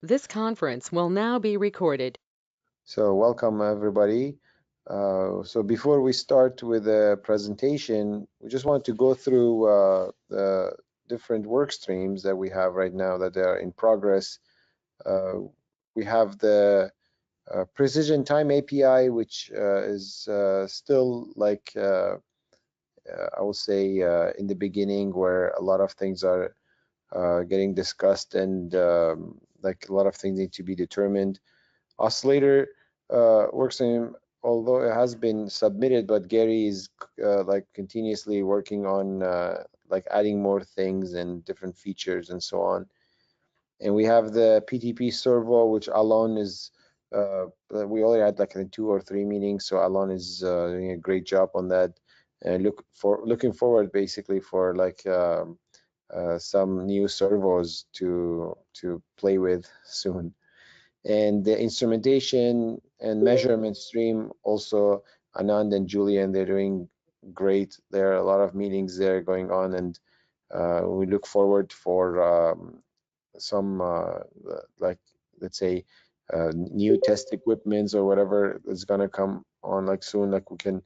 This conference will now be recorded. So welcome everybody. So before we start with the presentation, we just want to go through the different work streams that we have right now that are in progress. We have the Precision Time API, which is still like I will say in the beginning, where a lot of things are getting discussed and like a lot of things need to be determined. Oscillator workstream, although it has been submitted, but Gary is like continuously working on like adding more things and different features and so on. And we have the PTP servo, which Alon is we already had like 2 or 3 meetings, so Alon is doing a great job on that. And looking forward basically for like some new servos to play with soon. And the instrumentation and measurement stream, also Anand and Julian, they're doing great. There are a lot of meetings there going on, and we look forward for some like, let's say, new test equipments or whatever is going to come on like soon, like we can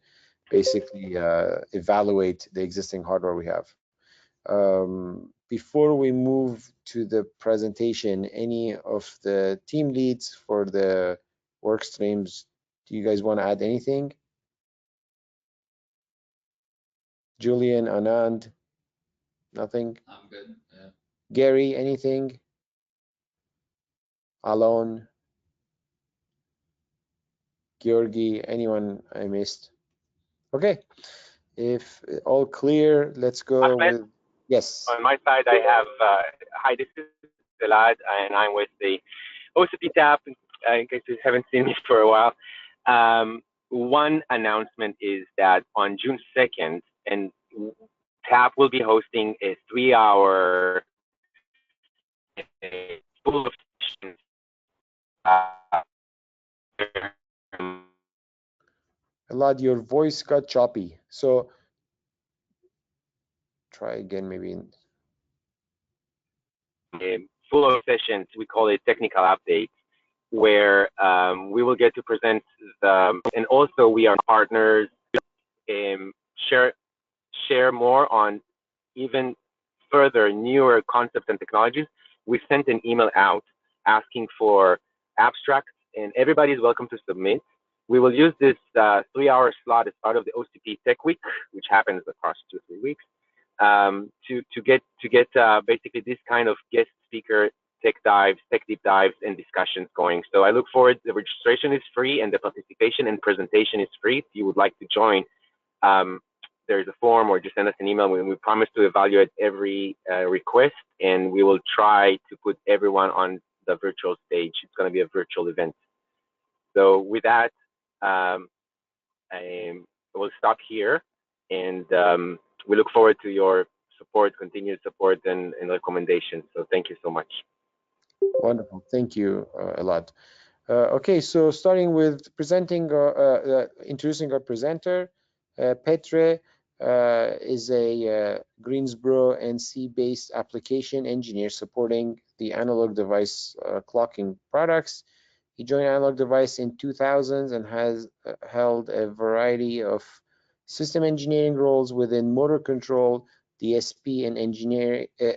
basically evaluate the existing hardware we have. Before we move to the presentation, any of the team leads for the work streams, do you guys want to add anything? Julian, Anand, nothing? I'm good. Yeah. Gary, anything? Alon, Georgi, anyone I missed? Okay, if all clear, let's go Ahmed, with, yes. On my side, I have, hi, this is Elad, and I'm with the OCP TAP, in case you haven't seen me for a while. One announcement is that on June 2nd, and TAP will be hosting a 3-hour full of sessions. Elad, your voice got choppy, so try again maybe. Full of sessions, we call it technical updates, where we will get to present and also we are partners, share more on even further newer concepts and technologies. We sent an email out asking for abstracts, and everybody is welcome to submit. We will use this 3-hour slot as part of the OCP Tech Week, which happens across 2-3 weeks, to get basically this kind of guest speaker tech deep dives and discussions going. So I look forward. The registration is free and the participation and presentation is free. If you would like to join, there's a form, or just send us an email. We promise to evaluate every request, and we will try to put everyone on the virtual stage. It's going to be a virtual event. So with that, I will stop here, and we look forward to your support, continued support, and recommendations. So thank you so much. Wonderful, thank you, Elad. Okay, so starting with presenting, introducing our presenter, Petre is a Greensboro NC-based application engineer supporting the analog device clocking products. He joined Analog Device in 2000 and has held a variety of system engineering roles within motor control, DSP and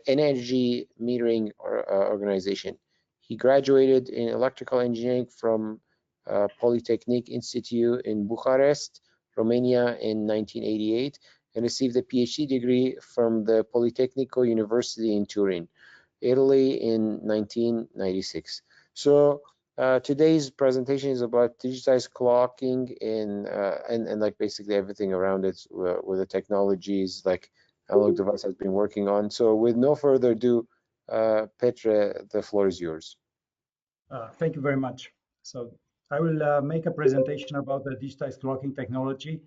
Energy Metering organization. He graduated in electrical engineering from Polytechnic Institute in Bucharest, Romania in 1988, and received a Ph.D. degree from the Politecnico University in Turin, Italy in 1996. So today's presentation is about digitized clocking and like basically everything around it with the technologies like Analog Device has been working on. So with no further ado, Petre, the floor is yours. Thank you very much. So I will make a presentation about the digitized clocking technology,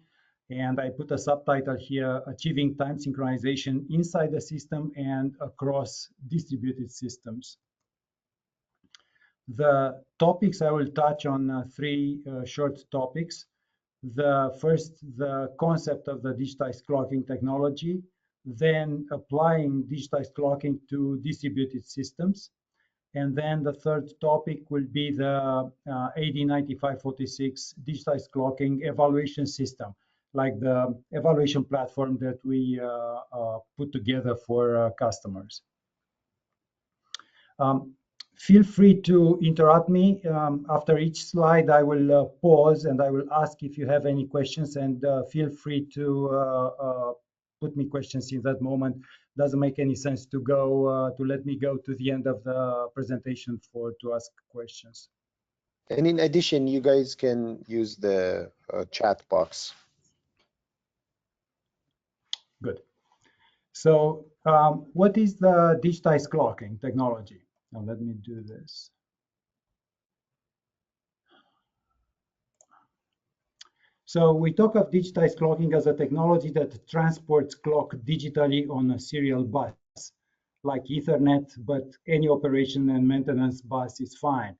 and I put a subtitle here, Achieving Time Synchronization Inside the System and Across Distributed Systems. The topics I will touch on 3 short topics. The first, the concept of the digitized clocking technology, then applying digitized clocking to distributed systems, And then the third topic will be the AD9546 digitized clocking evaluation system, like the evaluation platform that we put together for customers. Feel free to interrupt me. After each slide, I will pause and I will ask if you have any questions, and feel free to put me questions in that moment. Doesn't make any sense to go to let me go to the end of the presentation to ask questions. And in addition, you guys can use the chat box. Good. So what is the digitized clocking technology? Now let me do this. So we talk of digitized clocking as a technology that transports clock digitally on a serial bus, like Ethernet, but any operation and maintenance bus is fine.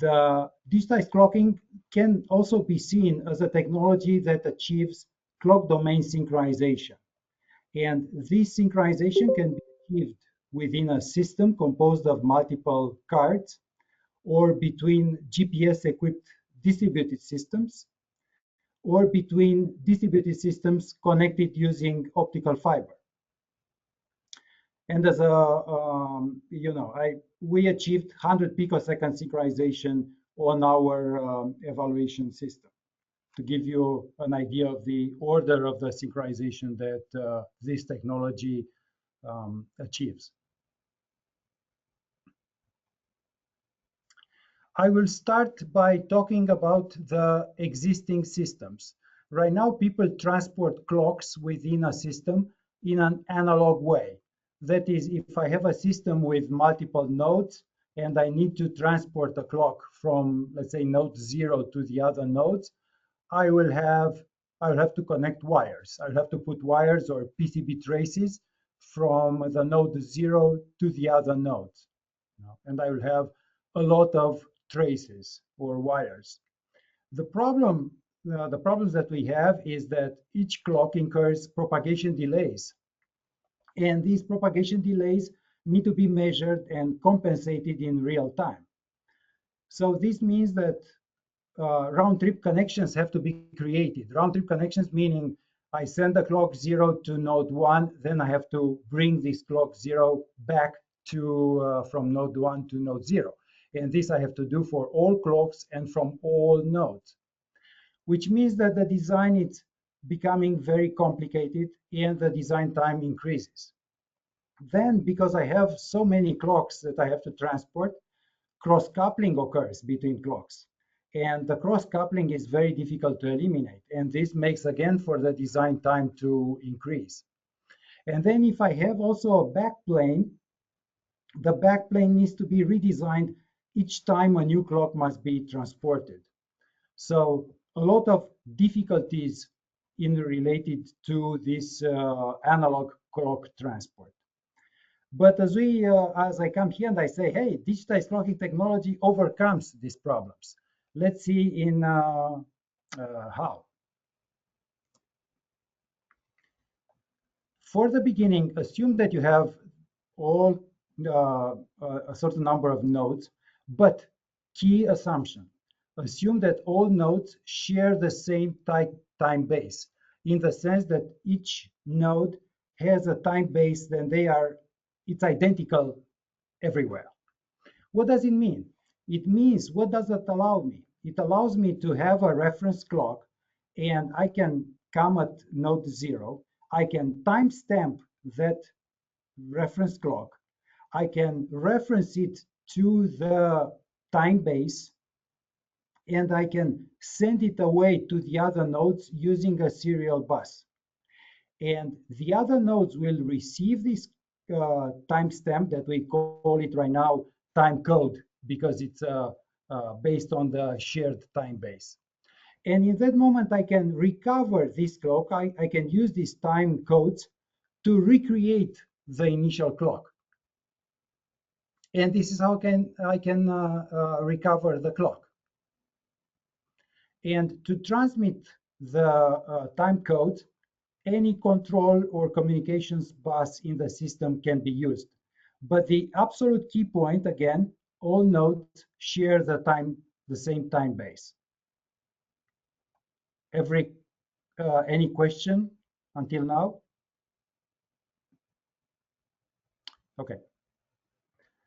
The digitized clocking can also be seen as a technology that achieves clock domain synchronization. And this synchronization can be achieved within a system composed of multiple cards or between GPS-equipped distributed systems or between distributed systems connected using optical fiber. And as we achieved 100 picosecond synchronization on our evaluation system to give you an idea of the order of the synchronization that this technology achieves. I will start by talking about the existing systems. Right now, people transport clocks within a system in an analog way. That is, if I have a system with multiple nodes and I need to transport a clock from, let's say, node 0 to the other nodes, I'll have to connect wires. I'll have to put wires or PCB traces from the node 0 to the other nodes. And I will have a lot of traces or wires. The problems that we have is that each clock incurs propagation delays. And these propagation delays need to be measured and compensated in real time. So this means that round-trip connections have to be created. Round-trip connections meaning I send the clock 0 to node 1, then I have to bring this clock 0 back to from node 1 to node 0. And this I have to do for all clocks and from all nodes, which means that the design is becoming very complicated and the design time increases. Then, because I have so many clocks that I have to transport, cross-coupling occurs between clocks. And the cross-coupling is very difficult to eliminate. And this makes, again, for the design time to increase. And then if I have also a backplane, the backplane needs to be redesigned each time a new clock must be transported. So a lot of difficulties related to this analog clock transport. But as I come here and I say, hey, digitized clocking technology overcomes these problems. Let's see in how. For the beginning, assume that you have all a certain number of nodes, but key assumption, assume that all nodes share the same time base, in the sense that each node has a time base, then it's identical everywhere. What does it mean? It means, what does it allow me? It allows me to have a reference clock, and I can come at node 0. I can timestamp that reference clock. I can reference it to the time base, and I can send it away to the other nodes using a serial bus. And the other nodes will receive this timestamp that we call it right now time code, because it's based on the shared time base. And in that moment, I can recover this clock. I can use these time codes to recreate the initial clock. And this is how I can recover the clock. And to transmit the time code, any control or communications bus in the system can be used. But the absolute key point, again, all nodes share the same time base. Any question until now? Okay.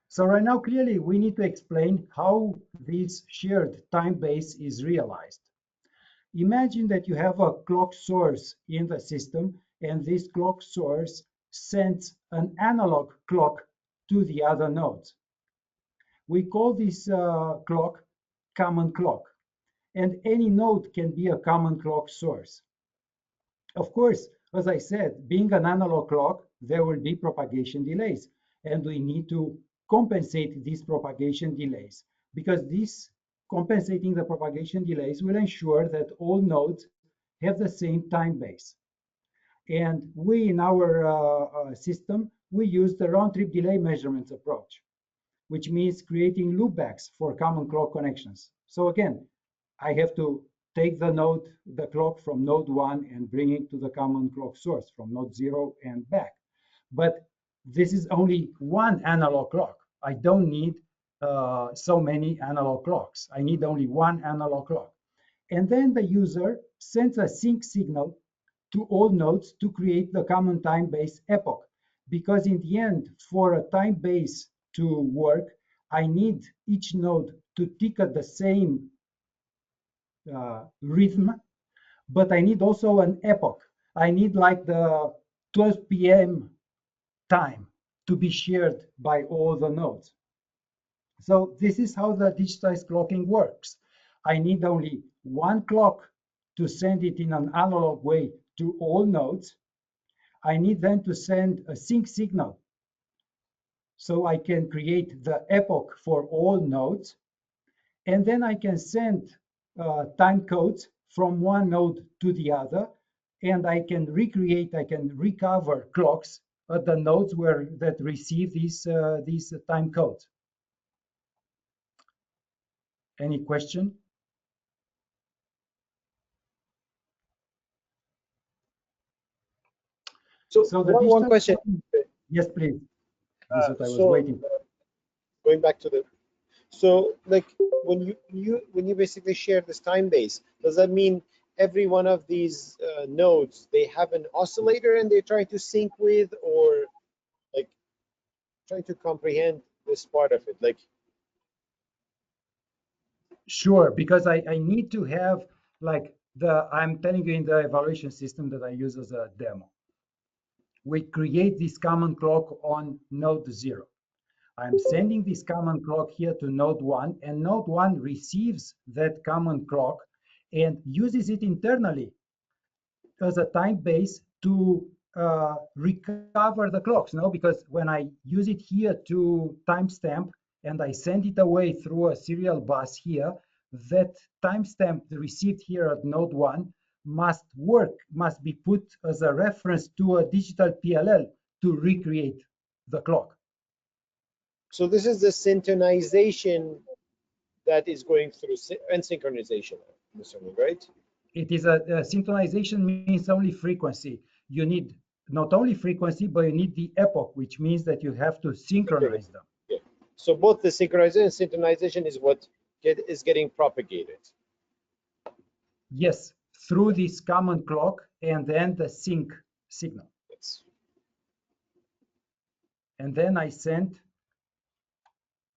So right now, clearly, we need to explain how this shared time base is realized. Imagine that you have a clock source in the system, and this clock source sends an analog clock to the other nodes. We call this clock common clock, and any node can be a common clock source. Of course, as I said, being an analog clock, there will be propagation delays, and we need to compensate these propagation delays, because this compensating the propagation delays will ensure that all nodes have the same time base. And we, in our system, we use the round-trip delay measurements approach, which means creating loopbacks for common clock connections. So again, I have to take the clock from node 1 and bring it to the common clock source from node 0 and back. But this is only one analog clock. I don't need so many analog clocks. I need only one analog clock. And then the user sends a sync signal to all nodes to create the common time base epoch. Because in the end, for a time base to work, I need each node to tick at the same rhythm, but I need also an epoch. I need like the 12 p.m. time to be shared by all the nodes. So this is how the digitized clocking works. I need only one clock to send it in an analog way to all nodes. I need then to send a sync signal so I can create the epoch for all nodes. And then I can send time codes from one node to the other, and I can recover clocks at the nodes that receive these time codes. Any question? So one question. Yes, please. This is what I was waiting for. Going back to the, so like when you basically share this time base, does that mean every one of these nodes, they have an oscillator and they're trying to sync with, or like trying to comprehend this part of it? Like, sure, because I need to have like I'm telling you in the evaluation system that I use as a demo. We create this common clock on node 0. I'm sending this common clock here to node 1, and node 1 receives that common clock and uses it internally as a time base to recover the clocks, because when I use it here to timestamp and I send it away through a serial bus here, that timestamp received here at node 1 must be put as a reference to a digital PLL to recreate the clock. so this is the synchronization that is going through, and synchronization, I'm assuming, right? It is a synchronization means only frequency. You need not only frequency, but you need the epoch, which means that you have to synchronize them. Yeah. So both the synchronization and synchronization is what is getting propagated. Yes, through this common clock and then the sync signal. Yes. And then I send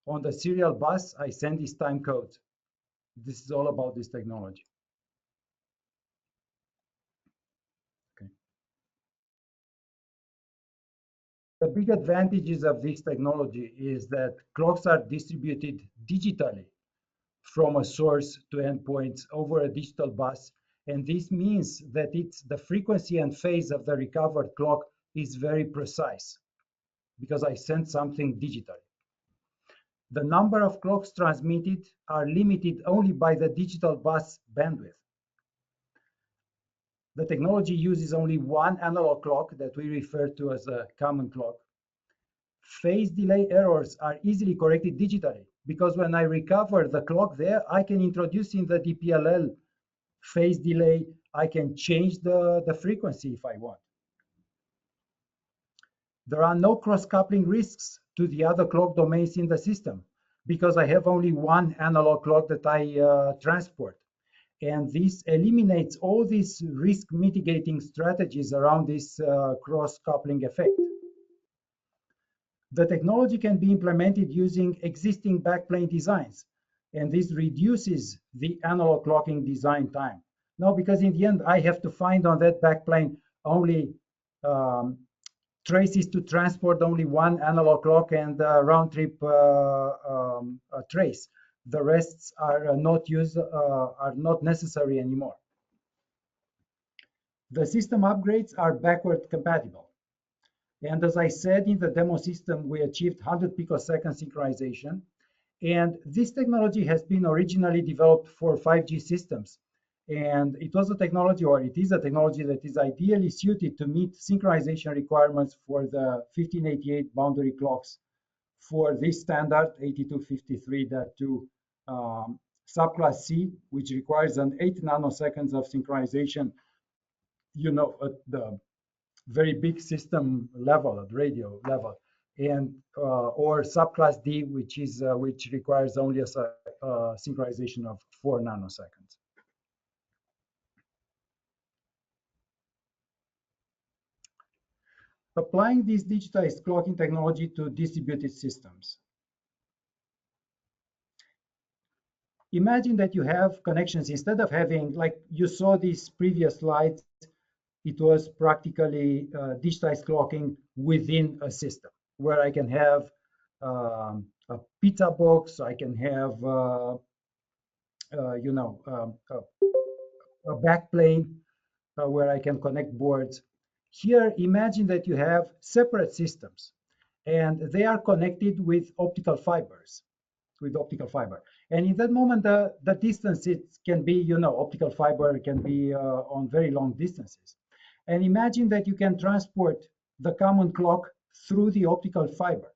on the serial bus, I send this time code. This is all about this technology. Okay. The big advantages of this technology is that clocks are distributed digitally from a source to endpoints over a digital bus. And this means that the frequency and phase of the recovered clock is very precise because I sent something digitally. The number of clocks transmitted are limited only by the digital bus bandwidth. The technology uses only one analog clock that we refer to as a common clock. Phase delay errors are easily corrected digitally because when I recover the clock there, I can introduce in the DPLL phase delay. I can change the frequency if I want. There are no cross-coupling risks to the other clock domains in the system because I have only one analog clock that I transport. And this eliminates all these risk mitigating strategies around this cross-coupling effect. The technology can be implemented using existing backplane designs, and this reduces the analog clocking design time. Now, because in the end, I have to find on that backplane only traces to transport only one analog clock and round trip trace. The rests are not necessary anymore. The system upgrades are backward compatible. And as I said, in the demo system, we achieved 100 picosecond synchronization. And this technology has been originally developed for 5G systems. And it was a technology, or it is a technology that is ideally suited to meet synchronization requirements for the 1588 boundary clocks for this standard 8253.2 subclass C, which requires an 8 nanoseconds of synchronization, at the very big system level, at radio level, and or subclass D, which requires only a synchronization of 4 nanoseconds. Applying this digitized clocking technology to distributed systems. Imagine that you have connections, instead of having, like you saw these previous slides, it was practically digitized clocking within a system where I can have a pizza box, I can have a backplane where I can connect boards. Here, imagine that you have separate systems and they are connected with optical fibers, And in that moment, the distance, it can be, optical fiber can be on very long distances. And imagine that you can transport the common clock through the optical fiber.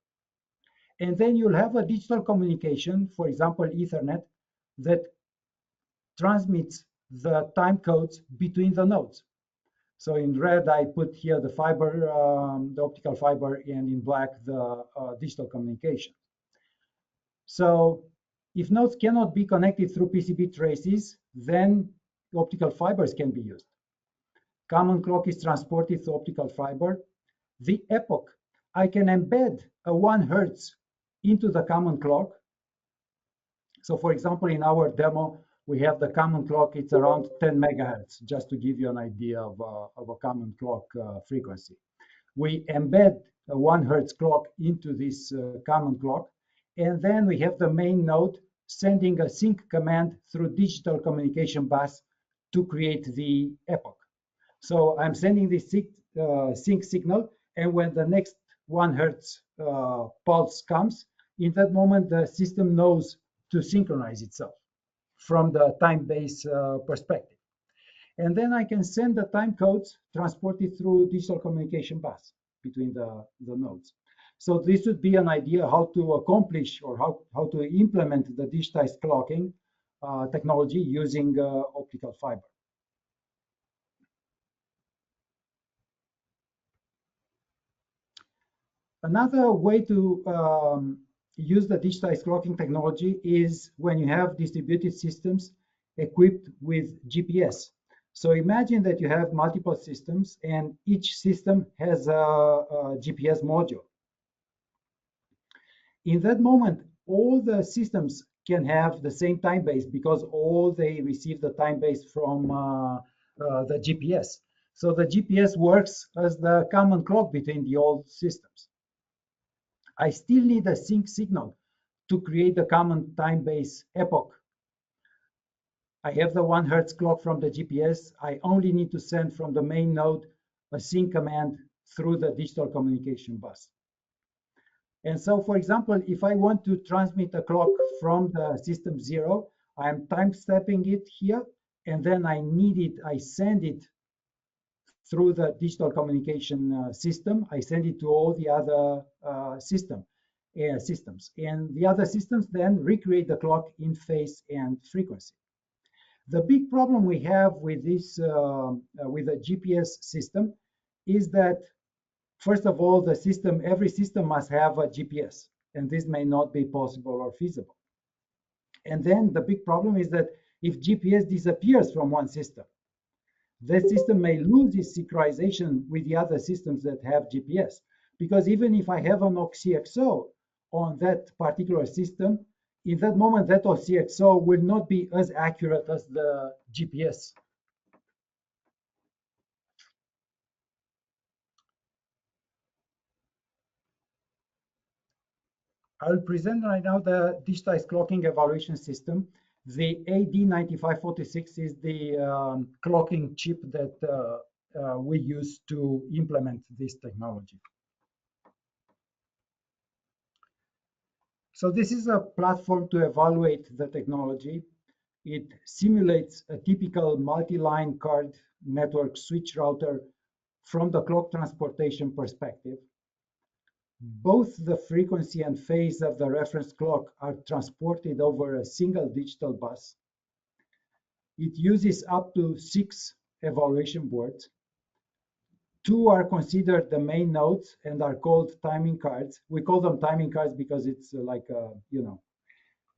And then you'll have a digital communication, for example, Ethernet, that transmits the time codes between the nodes. So in red, I put here the fiber, the optical fiber, and in black, the digital communication. So if nodes cannot be connected through PCB traces, then optical fibers can be used. Common clock is transported through optical fiber. The epoch, I can embed a 1 Hertz into the common clock. So for example, in our demo, we have the common clock, it's around 10 megahertz, just to give you an idea of a common clock frequency. We embed a 1 Hertz clock into this common clock, and then we have the main node sending a sync command through digital communication bus to create the epoch. So I'm sending this sync signal, and when the next 1 Hertz pulse comes, in that moment, the system knows to synchronize itself from the time-based perspective. And then I can send the time codes transported through digital communication bus between the nodes. So this would be an idea how to accomplish or how to implement the digitized clocking technology using optical fiber. Another way to use the digitized clocking technology is when you have distributed systems equipped with GPS. So imagine that you have multiple systems and each system has a GPS module. In that moment, all the systems can have the same time base because all they receive the time base from the GPS. So the GPS works as the common clock between the old systems. I still need a sync signal to create the common time base epoch. I have the 1 Hertz clock from the GPS. I only need to send from the main node a sync command through the digital communication bus. And so, for example, if I want to transmit a clock from the system 0, I'm time stepping it here, and then I send it through the digital communication system. I send it to all the other systems. And the other systems then recreate the clock in phase and frequency. The big problem we have with this, with the GPS system, is that First of all, every system must have a GPS, and this may not be possible or feasible. And then the big problem is that if GPS disappears from one system, that system may lose its synchronization with the other systems that have GPS. Because even if I have an OCXO on that particular system, in that moment, that OCXO will not be as accurate as the GPS. I will present right now the digitized clocking evaluation system. The AD9546 is the clocking chip that we use to implement this technology. So this is a platform to evaluate the technology. It simulates a typical multi-line card network switch router from the clock transportation perspective. Both the frequency and phase of the reference clock are transported over a single digital bus. It uses up to 6 evaluation boards. 2 are considered the main nodes and are called timing cards. We call them timing cards because it's like, you know,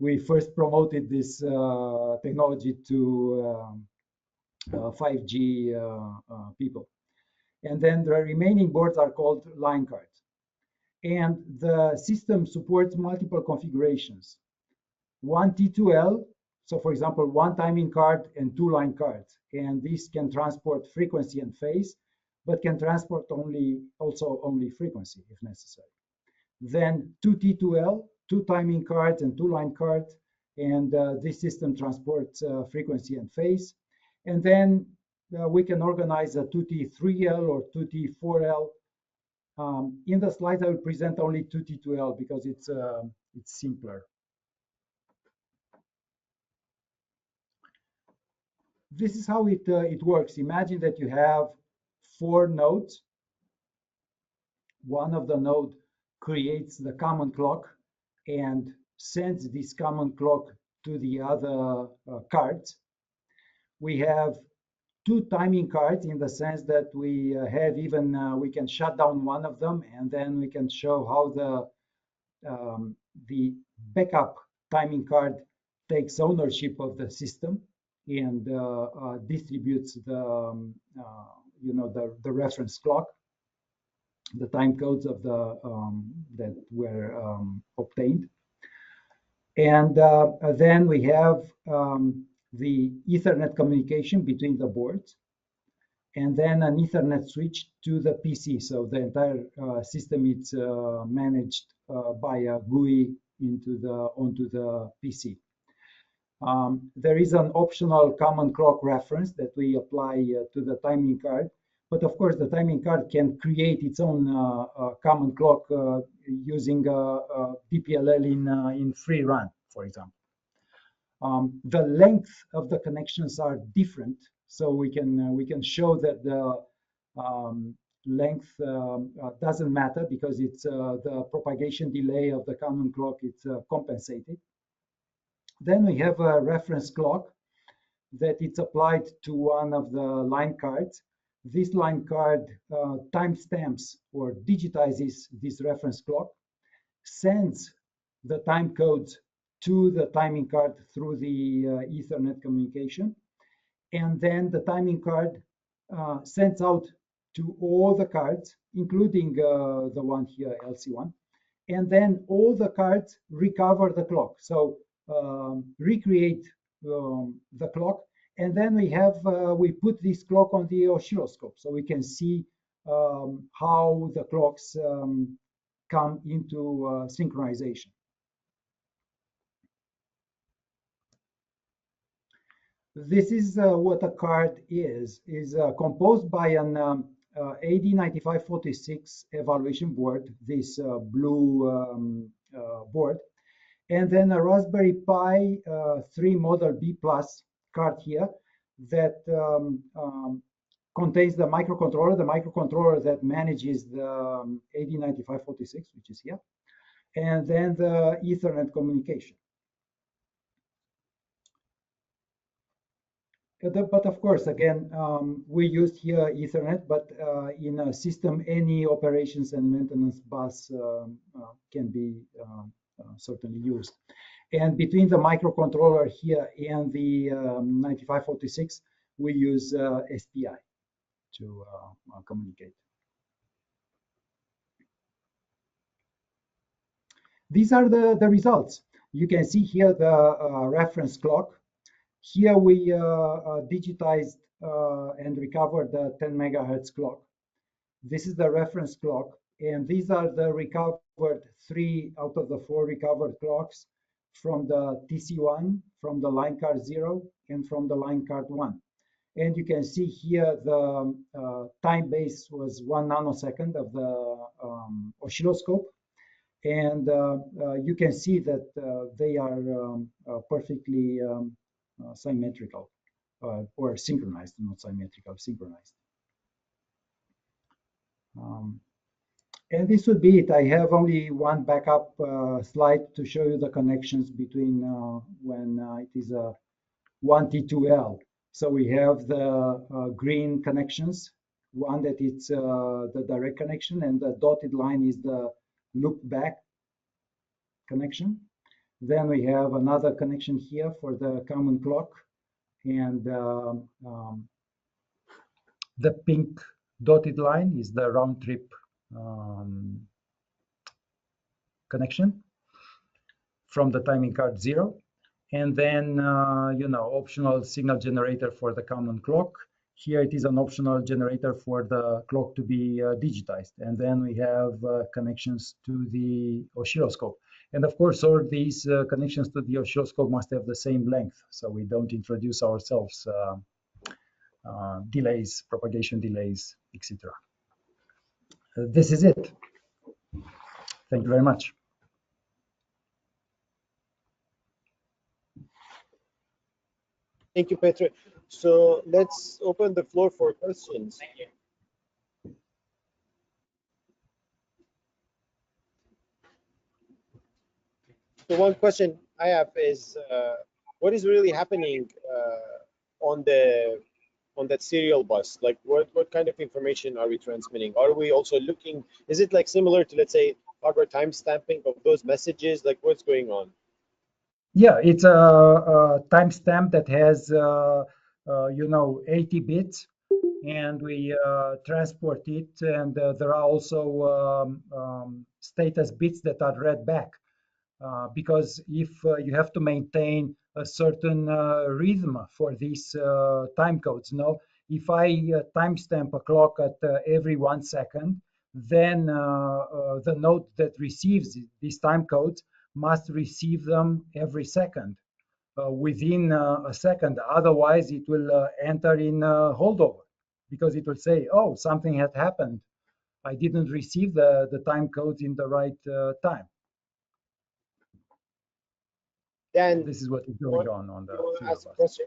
we first promoted this technology to 5G people. And then the remaining boards are called line cards. And the system supports multiple configurations. 1 T2L, so for example, 1 timing card and 2 line cards. And this can transport frequency and phase, but can transport also only frequency if necessary. Then 2 T2L, 2 timing cards and 2 line cards. And this system transports frequency and phase. And then we can organize a 2T3L or 2T4L. In the slides, I will present only 2T2L because it's simpler. This is how it works. Imagine that you have 4 nodes. One of the node creates the common clock and sends this common clock to the other cards. We have 2 timing cards in the sense that we have we can shut down one of them, and then we can show how the backup timing card takes ownership of the system and distributes the the reference clock, the time codes of the that were obtained. And then we have the Ethernet communication between the boards, and then an Ethernet switch to the PC. So the entire system is managed by a GUI onto the PC. There is an optional common clock reference that we apply to the timing card. But of course, the timing card can create its own common clock using DPLL in free run, for example. The length of the connections are different, so we can show that the length doesn't matter because it's the propagation delay of the common clock. It's compensated. Then we have a reference clock that it's applied to one of the line cards. This line card timestamps or digitizes this reference clock, sends the time codes to the timing card through the Ethernet communication, and then the timing card sends out to all the cards, including the one here, LC1, and then all the cards recover the clock. So recreate the clock, and then we put this clock on the oscilloscope so we can see how the clocks come into synchronization. This is what a card is composed by an AD9546 evaluation board, this blue board, and then a Raspberry Pi 3 Model B Plus card here that contains the microcontroller that manages the AD9546, which is here, and then the Ethernet communication. But of course, again, we used here Ethernet, but in a system, any operations and maintenance bus can be certainly used. And between the microcontroller here and the 9546, we use SPI to communicate. These are the results. You can see here the reference clock. Here we digitized and recovered the 10 megahertz clock. This is the reference clock, and these are the recovered 3 out of the 4 recovered clocks from the TC1, from the line card 0, and from the line card 1. And you can see here the time base was 1 nanosecond of the oscilloscope. And you can see that they are perfectly symmetrical or synchronized, not symmetrical, synchronized. And this would be it. I have only one backup slide to show you the connections between when it is a 1T2L. So we have the green connections, one that it's the direct connection, and the dotted line is the loop back connection. Then we have another connection here for the common clock, and the pink dotted line is the round trip connection from the timing card 0. And then, optional signal generator for the common clock. Here it is an optional generator for the clock to be digitized. And then we have connections to the oscilloscope. And of course, all these connections to the oscilloscope must have the same length, so we don't introduce ourselves delays, propagation delays, etc. This is it. Thank you very much. Thank you, Petre. So let's open the floor for questions. Thank you. So one question I have is, what is really happening on that serial bus? Like, what kind of information are we transmitting? Are we also looking? Is it like similar to, let's say, hardware timestamping of those messages? Like, what's going on? Yeah, it's a timestamp that has 80 bits, and we transport it, and there are also status bits that are read back, because if you have to maintain a certain rhythm for these time codes. If I timestamp a clock at every 1 second, then the node that receives these time codes must receive them every second, within a second. Otherwise, it will enter in holdover, because it will say, oh, something had happened. I didn't receive the time codes in the right time. Then this is what is going on the ask a question.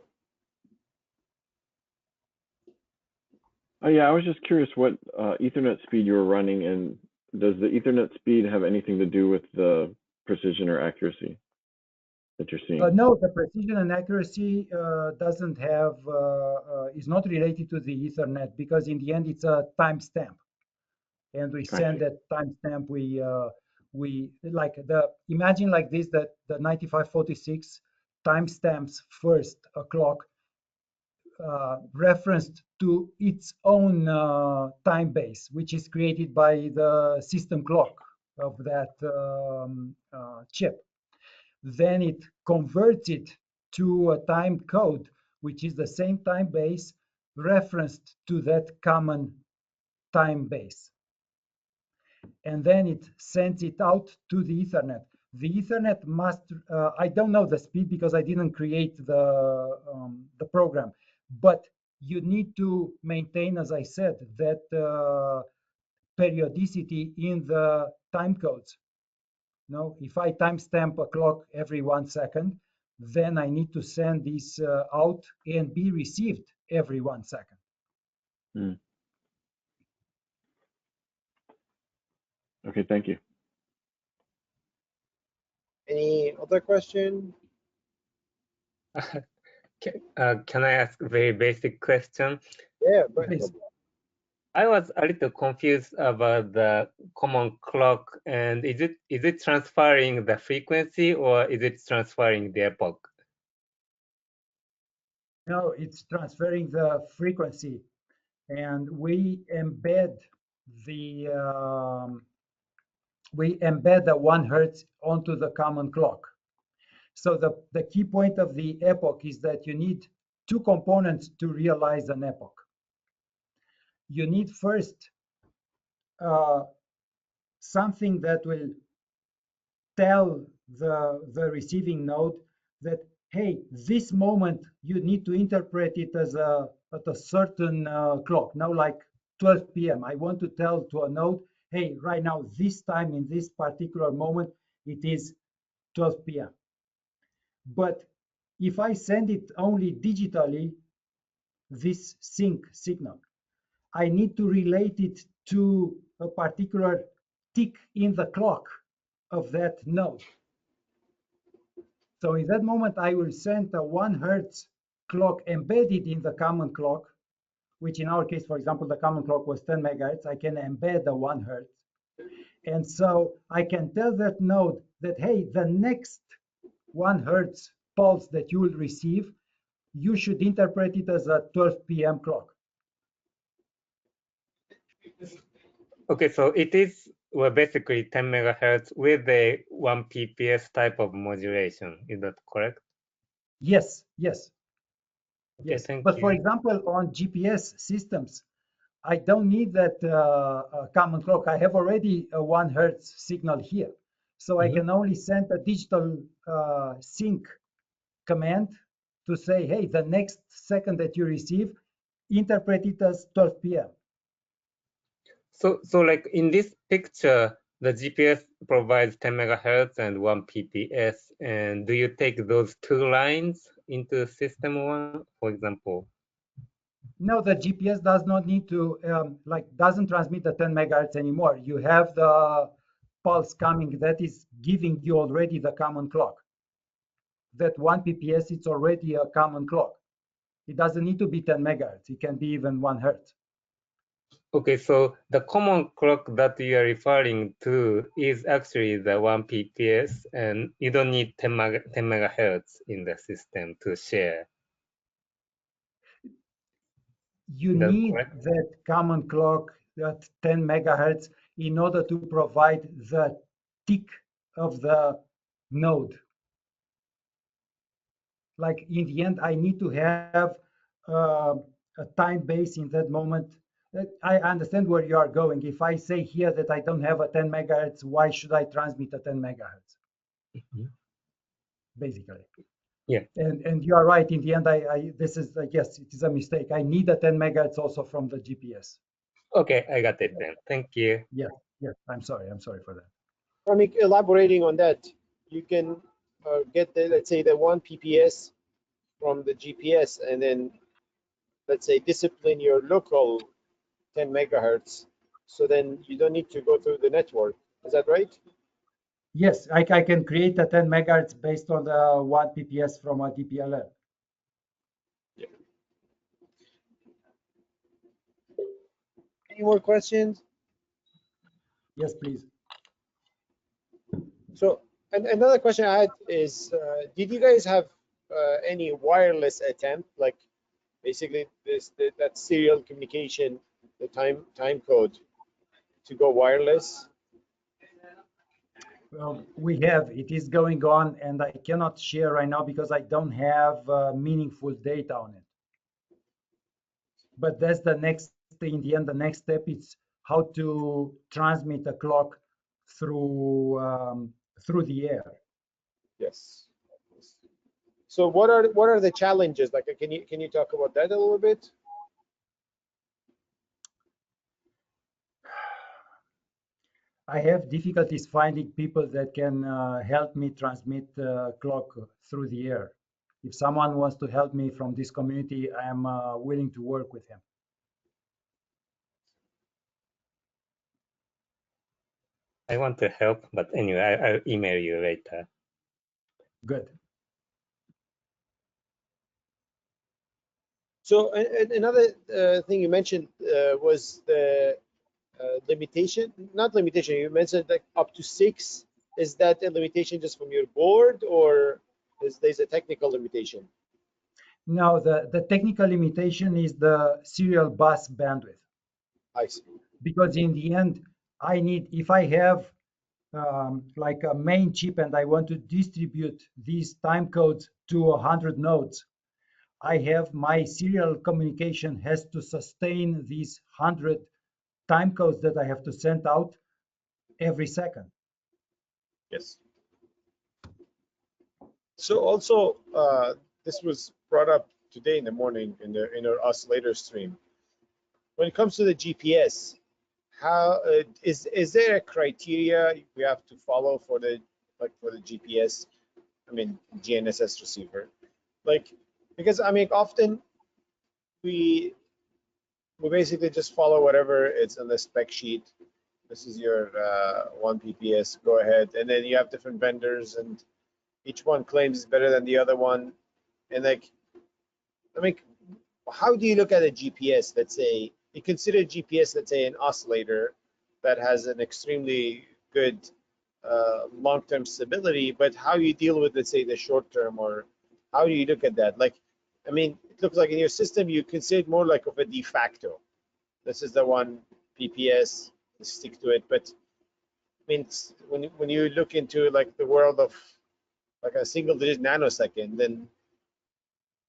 Yeah, I was just curious what Ethernet speed you were running, and does the Ethernet speed have anything to do with the precision or accuracy that you're seeing? No, the precision and accuracy doesn't have, is not related to the Ethernet, because in the end it's a timestamp, and we send that timestamp. We like imagine like this, that the 9546 timestamps first a clock referenced to its own time base, which is created by the system clock of that chip. Then it converts it to a time code, which is the same time base referenced to that common time base. And then it sends it out to the Ethernet. The Ethernet must, I don't know the speed because I didn't create the program, but you need to maintain, as I said, that periodicity in the time codes. If I timestamp a clock every 1 second, then I need to send this out and be received every 1 second. Okay, thank you. Any other question? Can I ask a very basic question? Yeah, but Please. I was a little confused about the common clock, and is it transferring the frequency or is it transferring the epoch? No, it's transferring the frequency, and we embed the 1 hertz onto the common clock. So the key point of the epoch is that you need two components to realize an epoch. You need first something that will tell the receiving node that, hey, this moment you need to interpret it as at a certain clock. Now, like 12 p.m. I want to tell to a node, hey, right now, this time in this particular moment, it is 12 p.m. But if I send it only digitally, this sync signal, I need to relate it to a particular tick in the clock of that node. So in that moment, I will send a 1 hertz clock embedded in the common clock, which in our case, for example, the common clock was 10 megahertz. I can embed the 1 hertz. And so I can tell that node that, hey, the next 1 hertz pulse that you will receive, you should interpret it as a 12 p.m. clock. Okay, so it is basically 10 megahertz with a 1 PPS type of modulation. Is that correct? Yes, yes. Okay, Yes. thank But you. for example, on GPS systems, I don't need that common clock. I have already a 1 hertz signal here. So I can only send a digital sync command to say, hey, the next second that you receive, interpret it as 12 p.m. So like in this picture, the GPS provides 10 megahertz and 1 PPS. And do you take those two lines into system one, for example? No, the GPS does not need to, doesn't transmit the 10 megahertz anymore. You have the pulse coming that is giving you already the common clock. That 1 PPS, it's already a common clock. It doesn't need to be 10 megahertz. It can be even 1 hertz. Okay, so the common clock that you are referring to is actually the 1 PPS, and you don't need 10 megahertz in the system to share. You That's need correct? that common clock, that 10 megahertz, in order to provide the tick of the node. Like in the end, I need to have a time base in that moment. I understand where you are going. If I say here that I don't have a 10 megahertz, why should I transmit a 10 megahertz? Basically. Yeah. And you are right. In the end, this is, yes, it is a mistake. I need a 10 megahertz also from the GPS. Okay, I got it then. Thank you. Yes, yes. I'm sorry for that. I mean, elaborating on that, you can get the, let's say, the 1 PPS from the GPS, and then let's say discipline your local 10 megahertz. So then you don't need to go through the network. Is that right? Yes, I can create a 10 megahertz based on the 1 PPS from a DPLL. Yeah. Any more questions? Yes, please. So, and another question I had is, did you guys have any wireless attempt, like basically that serial communication, the time code to go wireless? Well, we have, it is going on, and I cannot share right now because I don't have meaningful data on it. But that's the next, in the end, the next step is how to transmit a clock through through the air. Yes. So what are the challenges? Like, can you talk about that a little bit? I have difficulties finding people that can help me transmit clock through the air. If someone wants to help me from this community, I am willing to work with him. I want to help, but anyway, I'll email you later. Good. So another thing you mentioned was the limitation, not limitation, you mentioned like up to 6. Is that a limitation just from your board, or there's a technical limitation? Now, the technical limitation is the serial bus bandwidth, I see. because in the end, I need, if I have like a main chip and I want to distribute these time codes to 100 nodes, I have my serial communication has to sustain these 100 time codes that I have to send out every second. Yes. So also, this was brought up today in the morning in our oscillator stream. When it comes to the GPS, how is there a criteria we have to follow for the GPS? I mean GNSS receiver, like, because I mean often we basically just follow whatever it's on the spec sheet. This is your 1 PPS, go ahead, and then you have different vendors and each one claims it's better than the other one. And like, I mean, how do you look at a GPS? Let's say you consider GPS, let's say an oscillator that has an extremely good long-term stability, but how you deal with, let's say, the short-term, or how do you look at that? Like, I mean, it looks like in your system you consider it more like of a de facto. This is the 1 PPS, stick to it. But I mean, when you look into like the world of like a single-digit nanosecond, then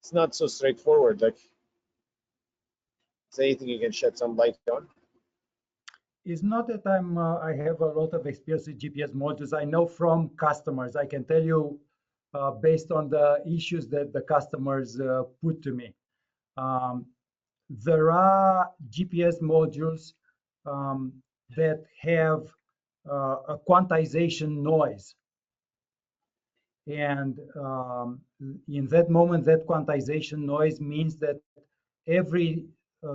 it's not so straightforward. Like, is there anything you can shed some light on? It's not that I have a lot of experience with GPS modules. I know from customers. I can tell you based on the issues that the customers put to me. There are GPS modules that have a quantization noise. And in that moment, that quantization noise means that every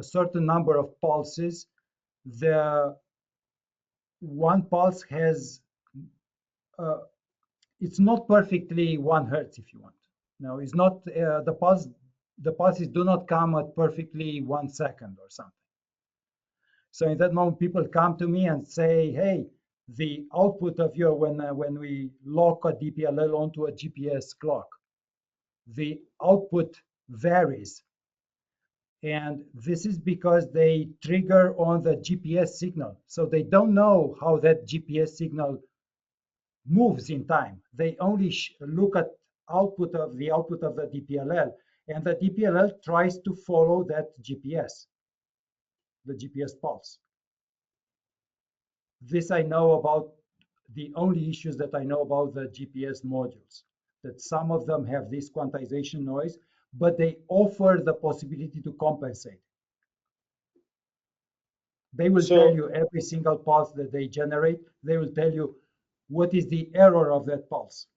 certain number of pulses, the one pulse has, it's not perfectly 1 hertz, if you want. No, it's not, the pulses do not come at perfectly 1 second or something. So in that moment, people come to me and say, hey, the output of your, when we lock a DPLL onto a GPS clock, the output varies. And this is because they trigger on the GPS signal. So they don't know how that GPS signal moves in time. They only look at the output of the DPLL, and the DPLL tries to follow that GPS, the GPS pulse. This I know about, the only issues that I know about the GPS modules, that some of them have this quantization noise, but they offer the possibility to compensate. They will tell you every single pulse that they generate, they will tell you what is the error of that pulse.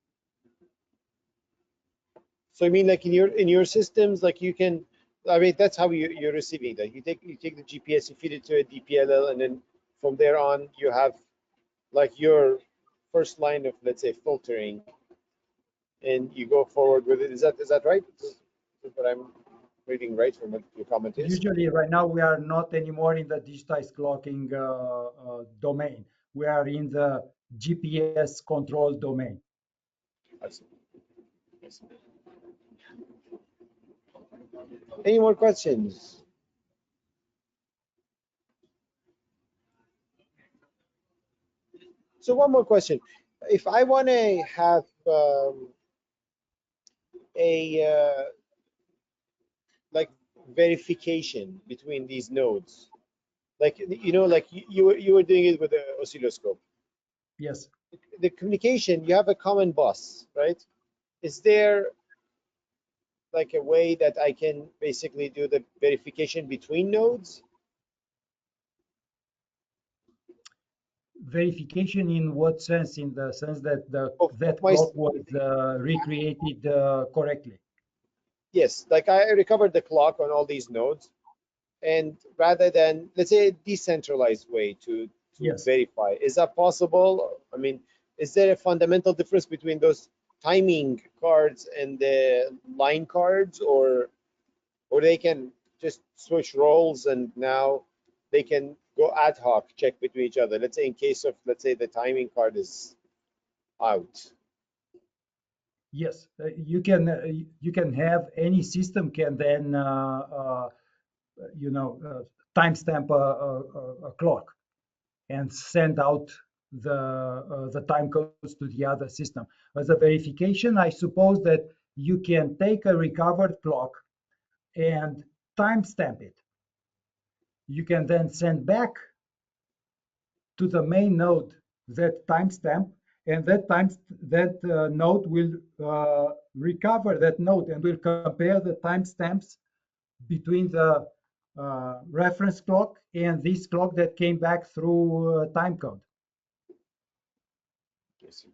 So I mean, like in your systems, like you can, I mean, that's how you're receiving that. You take the GPS, you feed it to a DPLL, and then from there on, you have like your first line of, let's say, filtering, and you go forward with it. Is that right? Is what I'm reading right from what your comment is? Usually, right now, we are not anymore in the digitized clocking domain. We are in the GPS control domain. I see. I see. Any more questions? So one more question. If I want to have a like verification between these nodes, like, you know, like you were doing it with the oscilloscope. Yes. The communication, you have a common bus, right? Is there like a way that I can basically do the verification between nodes? Verification in what sense? In the sense that that my, clock was recreated correctly. yes, like I recovered the clock on all these nodes, and rather than, let's say, a decentralized way to Yes. verify, is that possible? I mean, is there a fundamental difference between those timing cards and the line cards, or or they can just switch roles and now they can go ad hoc check between each other. Let's say in case of, let's say the timing card is out. Yes, you can have any system can then timestamp a clock and send out the time codes to the other system. As a verification, I suppose that you can take a recovered clock and timestamp it. You can then send back to the main node that timestamp, and that node will recover that node and will compare the timestamps between the reference clock and this clock that came back through timecode.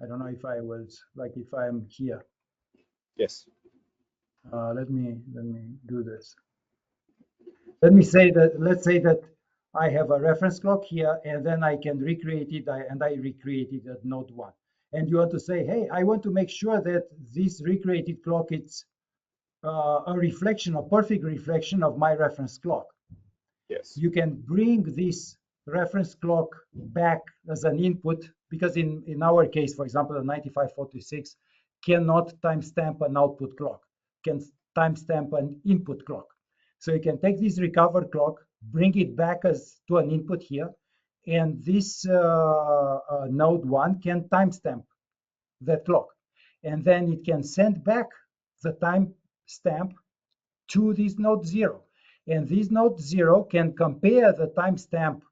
I don't know if I was like if I'm here. Yes. Let me do this. Let's say that I have a reference clock here, and then I can recreate it, and I recreated at node 1. And you want to say, hey, I want to make sure that this recreated clock is a reflection, a perfect reflection of my reference clock. Yes. You can bring this reference clock back as an input, because in our case, for example, the 9546 cannot timestamp an output clock, can timestamp an input clock. So you can take this recovered clock, bring it back as to an input here, and this node 1 can timestamp that clock. And then it can send back the timestamp to this node 0. And this node 0 can compare the timestamp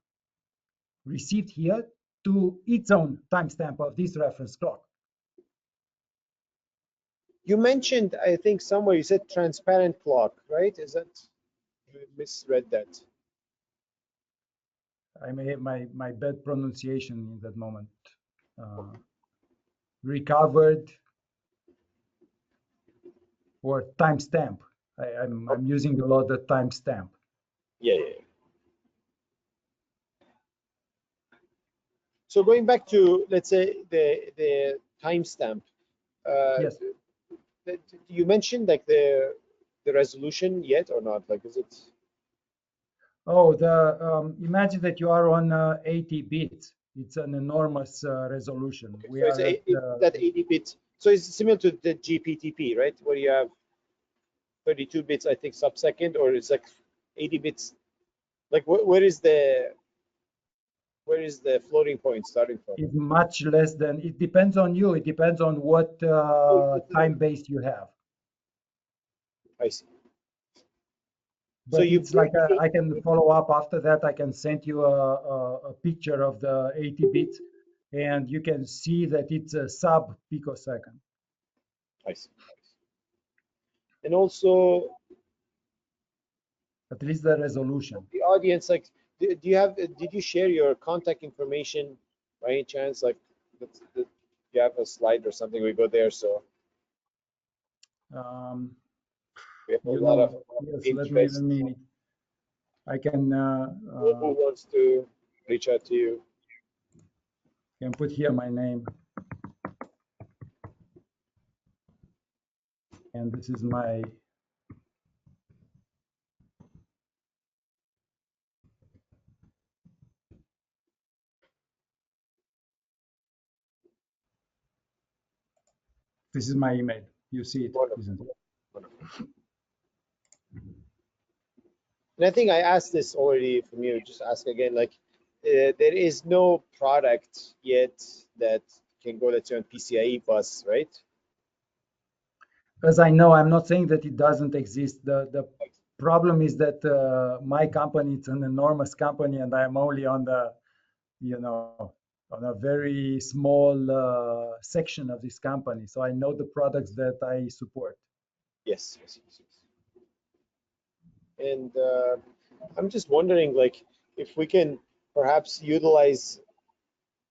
received here to its own timestamp of this reference clock. You mentioned, I think somewhere you said transparent clock, right? Is that, you misread that? I may have my bad pronunciation in that moment. Recovered or timestamp. I'm using a lot of timestamp. Yeah. So going back to, let's say, the timestamp. Yes. You mentioned like the resolution yet or not? Like, is it? Oh, imagine that you are on 80 bits. It's an enormous resolution. Okay, We so are it's that 80 bits. So it's similar to the GPTP, right? Where you have 32 bits, I think, sub-second, or it's like 80 bits. Like, where is the floating point starting from? It's much less than. It depends on you. It depends on what time base you have. I see. But So you it's like I can follow up after that. I can send you a picture of the 80 bits, and you can see that it's a sub picosecond. I see. And also, At least the resolution. the audience, like, did you share your contact information by any chance? Like, you have a slide or something, we go there, so we have a lot of yes, interest. let me, I can, Who wants to reach out to you? can put here my name. And this is my, email. You see it, isn't it? And I think I asked this already from you, just ask again, like, there is no product yet that can go, let's say, on PCIe bus, right? As I know, I'm not saying that it doesn't exist. The problem is that my company, it's an enormous company, and I'm only on the, on a very small section of this company. So I know the products that I support. Yes. And I'm just wondering, like, if we can perhaps utilize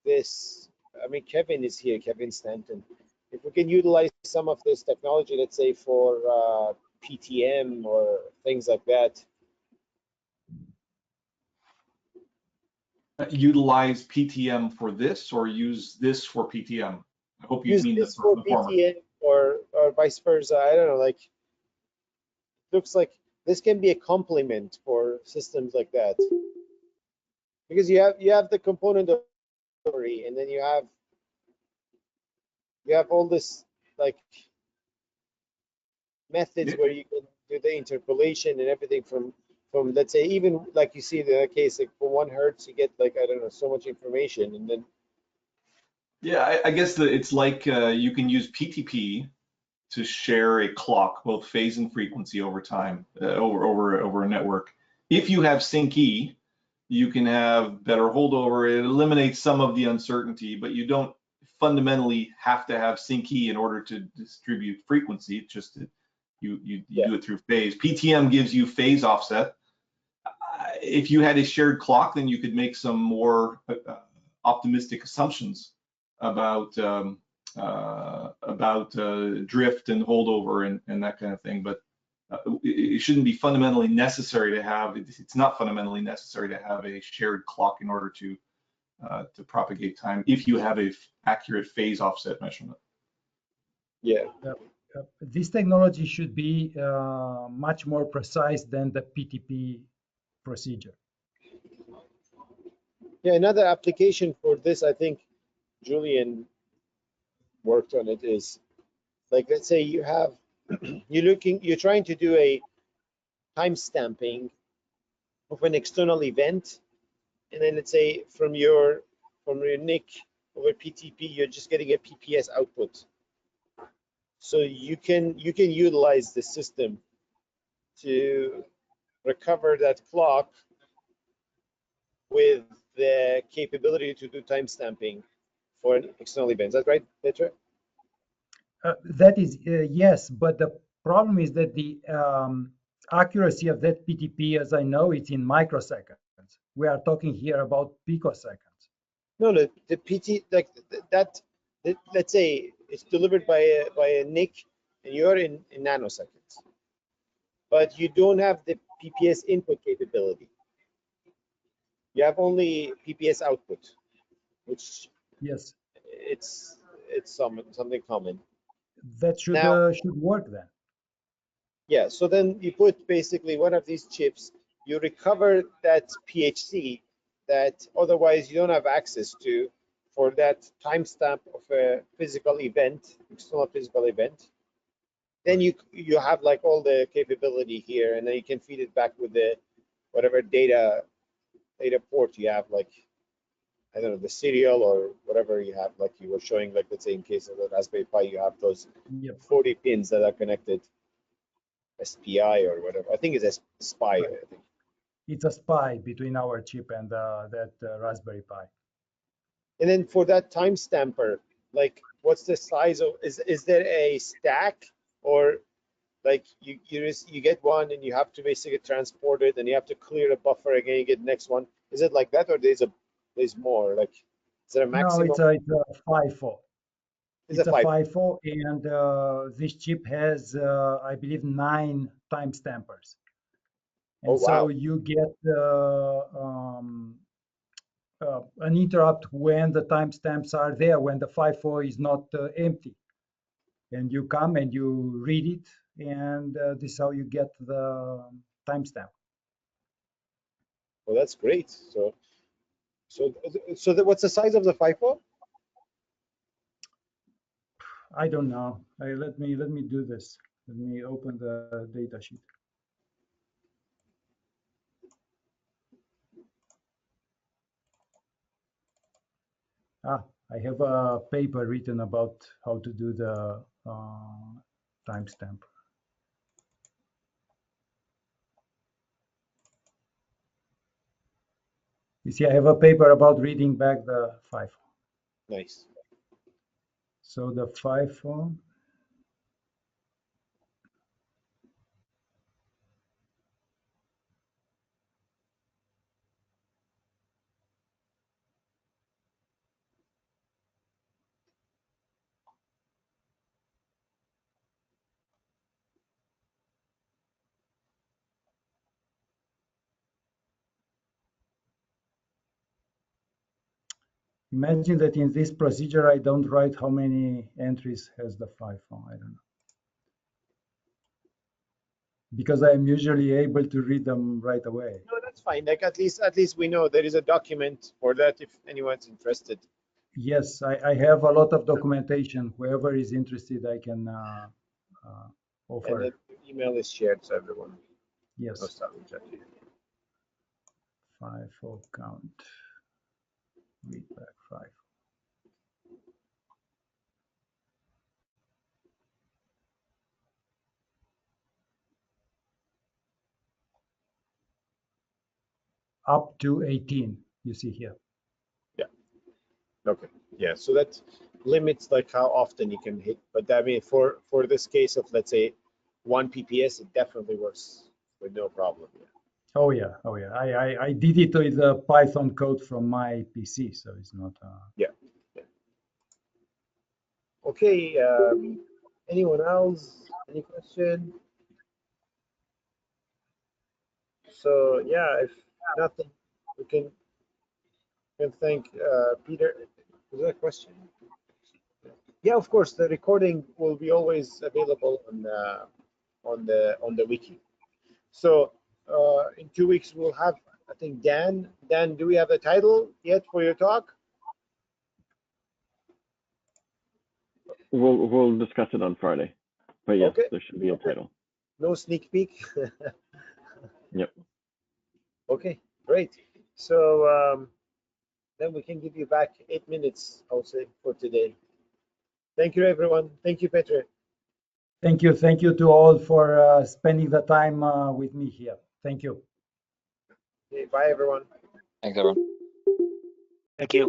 this. I mean, Kevin is here, Kevin Stanton. If we can utilize some of this technology, let's say for PTM or things like that. Utilize PTM for this, or use this for PTM? I hope you Use mean this the for former. PTM or vice versa. I don't know. Like, looks like this can be a complement for systems like that, because you have the component of memory, and then you have all this like methods Yeah. where you can do the interpolation and everything from let's say, even like you see in the case, like for 1 hertz you get like, I don't know, so much information. And then Yeah, I guess that it's like you can use PTP to share a clock, both phase and frequency over time, over a network. If you have sync E, you can have better holdover. It eliminates some of the uncertainty, but you don't fundamentally have to have sync E in order to distribute frequency. It's just that you yeah, do it through phase. PTM gives you phase offset. If you had a shared clock, then you could make some more optimistic assumptions about drift and holdover and that kind of thing. But it shouldn't be fundamentally necessary to have. It's not fundamentally necessary to have a shared clock in order to propagate time if you have a accurate phase offset measurement. yeah. This technology should be much more precise than the PTP procedure. Yeah, another application for this, I think Julian worked on it, is like, let's say you have you're trying to do a time stamping of an external event, and then let's say from your NIC over PTP, you're just getting a PPS output. So you can utilize the system to recover that clock with the capability to do time stamping for an external event. Is that right, Petre? That is, yes, but the problem is that the accuracy of that PTP, as I know, it's in microseconds. We are talking here about picoseconds. No, the PT, like that, let's say it's delivered by a NIC, and you're in nanoseconds, but you don't have the PPS input capability. You have only PPS output, which Yes, it's something common. that should Now, should work then. yeah, so then you put basically one of these chips, you recover that PHC that otherwise you don't have access to for that timestamp of a physical event, external physical event. Then you have like all the capability here, and then you can feed it back with the whatever data port you have, like, I don't know, the serial or whatever you have, like you were showing, like let's say in case of the Raspberry Pi, you have those Yep. 40 pins that are connected, SPI or whatever. I think it's SPI. Right. I think. It's a SPI between our chip and that Raspberry Pi. And then for that time stamper, like what's the size of, is there a stack, or like you get one and you have to basically transport it and you have to clear a buffer again, you get the next one? Is it like that, or there's more? Like, is there a No, maximum? it's a FIFO. It's It's a a five. FIFO, and this chip has, I believe, 9 time stampers. And Oh, so wow. you get an interrupt when the timestamps are there, when the FIFO is not empty. And you come and you read it, and this is how you get the timestamp. Well, that's great. So what's the size of the FIFO? I don't know. Let me do this. Let me open the data sheet. I have a paper written about how to do the timestamp. You see, I have a paper about reading back the FIFO. Nice. So the FIFO, imagine that in this procedure, I don't write how many entries has the FIFO. I don't know. because I am usually able to read them right away. No, that's fine. Like at least we know there is a document for that if anyone's interested. Yes, I have a lot of documentation. Whoever is interested, I can offer. And the email is shared so everyone Yes. knows that. Exactly. FIFO count. Read back 5. Up to 18, you see here. Yeah. Okay. Yeah. So that limits like how often you can hit. But I mean, for this case of let's say 1 PPS, it definitely works with no problem. Yeah. Oh yeah, oh yeah. I did it with a Python code from my PC, so it's not. Yeah. Yeah. Okay. Anyone else? Any question? So yeah, if nothing, we can thank Peter. Was that a question? Yeah, of course. The recording will be always available on the wiki. So in 2 weeks we'll have, I think, Dan. Dan, do we have a title yet for your talk? We'll discuss it on Friday, but yes, Okay. there should be a title. No sneak peek. Yep. Okay, great. So then we can give you back 8 minutes, I'll say, for today. Thank you, everyone. Thank you, Petre. Thank you to all for spending the time with me here. Thank you. Okay, bye, everyone. Thanks, everyone. Thank you.